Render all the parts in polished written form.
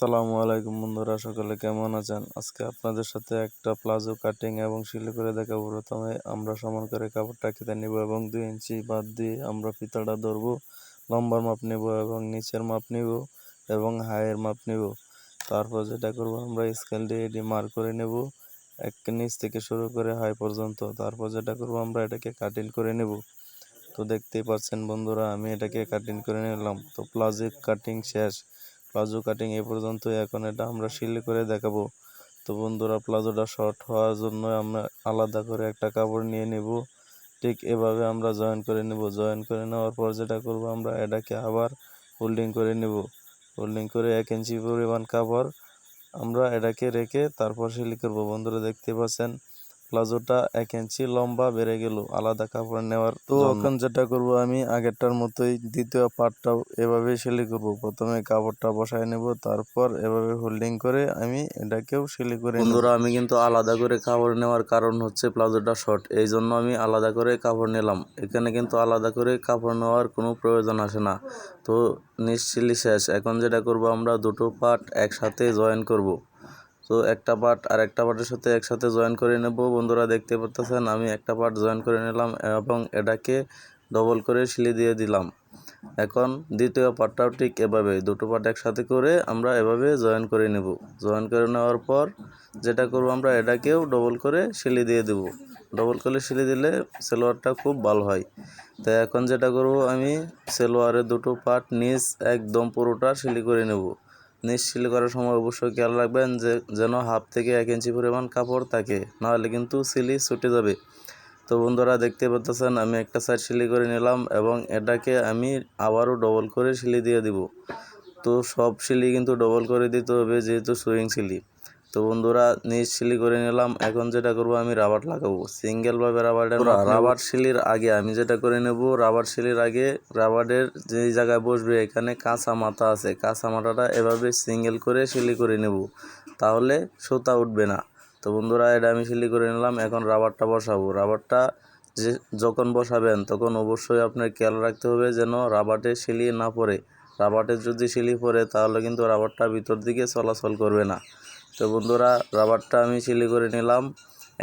আসসালামু আলাইকুম বন্ধুরা, সকলে কেমন আছেন? আজকে আপনাদের সাথে একটা প্লাজো কাটিং এবং সিলাই করে দেখাবো। প্রথমে আমরা সমান করে কাপড়টা কেটে নিব এবং 2 ইঞ্চি বাদ দিয়ে আমরা ফিতাটা ধরবো, লম্বার মাপ নেব এবং নিচের মাপ নেব এবং হাইয়ের মাপ নেব। তারপর যেটা করব, আমরা স্কেল দিয়ে এটি মার্ক করে নেব এক নিচ থেকে শুরু করে হাই পর্যন্ত। তারপর যেটা করব, আমরা এটাকে কাটিং করে নেব। তো দেখতেই পাচ্ছেন বন্ধুরা, আমি এটাকে কাটিং করে নিলাম। তো প্লাজো কাটিং শেষ। প্লাজো কাটিং এ পর্যন্ত। এখন এটা আমরা সিলাই করে দেখাবো। তো বন্ধুরা, প্লাজোটা শর্ট হওয়ার জন্য আমরা আলাদা করে একটা কাপড় নিয়ে নেব। ঠিক এভাবে আমরা জয়েন করে নেব। জয়েন করে নেওয়ার পর যেটা করব, আমরা এটাকে আবার ফোল্ডিং করে নেব। ফোল্ডিং করে 1 ইঞ্চি পরিমাণ কাপড় আমরা এটাকে রেখে তারপর সিলাই করব। বন্ধুরা দেখতে পাচ্ছেন, প্লাজোটা 1 ইঞ্চি লম্বা বেড়ে গেল আলাদা কাপড় নেওয়ার তো এখন যেটা করব, আমি আগেরটার মতোই দ্বিতীয় পার্টটাও এভাবে সেলাই করব। প্রথমে কাপড়টা বসায় নেব, তারপর এভাবে হোল্ডিং করে আমি এটাকেও সেলাই করে নেব। বন্ধুরা, আমি কিন্তু আলাদা করে কাপড় নেওয়ার কারণ হচ্ছে প্লাজোটা শর্ট, এই জন্য আমি আলাদা করে কাপড় নিলাম। এখানে কিন্তু আলাদা করে কাপড় নেওয়ার কোনো প্রয়োজন আসে না। তো নিচ সেলাই শেষ। এখন যেটা করব, আমরা দুটো পার্ট একসাথে জয়েন করব। তো একটা পার্ট আর একটা পার্টের সাথে একসাথে জয়েন করে নেব। বন্ধুরা দেখতে পাচ্ছেন, আমি একটা পার্ট জয়েন করে নিলাম এবং এটাকে ডবল করে সেলাই দিয়ে দিলাম। এখন দ্বিতীয় পার্টটাও ঠিক এভাবে দুটো পার্ট একসাথে করে আমরা এভাবে জয়েন করে নেব। জয়েন করে নেওয়ার পর যেটা করব, আমরা এটাকেও ডবল করে সেলাই দিয়ে দেব। ডবল করে সেলাই দিলে সালোয়ারটা খুব ভালো হয়। তাই এখন যেটা করব, আমি সালোয়ারের দুটো পার্ট নিচ একদম পুরোটা সেলাই করে নেব। নিচ সেলাই করার সময় অবশ্যই খেয়াল রাখবেন যে যেন হাফ থেকে 1 ইঞ্চি পরিমাণ কাপড় থাকে, নাহলে কিন্তু সেলাই ছুটে যাবে। তো বন্ধুরা দেখতে পাচ্ছেন, আমি একটা সাইড সেলাই করে নিলাম এবং এটাকে আমি আবারও ডবল করে সেলাই দিয়ে দিব। তো সব সেলাই কিন্তু ডবল করে দিতে হবে, যেহেতু সুইং সেলাই। তো বন্ধুরা, নিচ সেলাই করে নিলাম। এখন যেটা করব, আমি রাবার লাগাবো সিঙ্গেলভাবে। রাবার সেলাইয়ের আগে আমি যেটা করে নেব, রাবার সেলাইয়ের আগে রাবারের যে জায়গায় বসবে এখানে কাঁচা মাথা আছে, কাঁচা মাথাটা এভাবে সিঙ্গেল করে সেলাই করে নেব, তাহলে সুতা উঠবে না। তো বন্ধুরা, এটা আমি সেলাই করে নিলাম। এখন রাবারটা বসাবো। রাবারটা যখন বসাবেন তখন অবশ্যই আপনার খেয়াল রাখতে হবে যেন রাবারে সেলাই না পড়ে। রাবারে যদি সেলাই পড়ে তাহলে কিন্তু রাবারটা ভিতর দিকে চলাচল করবে না। তো বন্ধুরা, রাবারটা আমি সেলাই করে নিলাম।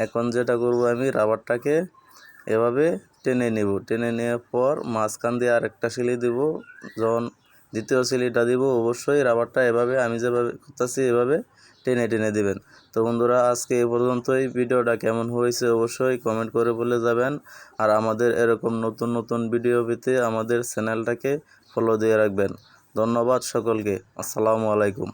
এখন যেটা করব, আমি রাবারটাকে এভাবে টেনে নেব। টেনে নেওয়ার পর মাঝখান দিয়ে আরেকটা সেলাই দেব। যখন দ্বিতীয় সেলাইটা দিব, অবশ্যই রাবারটা এভাবে আমি যেভাবে করতেছি এভাবে টেনে টেনে দিবেন। তো বন্ধুরা, আজকে এ পর্যন্তই। ভিডিওটা কেমন হয়েছে অবশ্যই কমেন্ট করে বলে যাবেন। আর আমাদের এরকম নতুন নতুন ভিডিও পেতে আমাদের চ্যানেলটাকে ফলো দিয়ে রাখবেন। ধন্যবাদ সকলকে। আসসালামু আলাইকুম।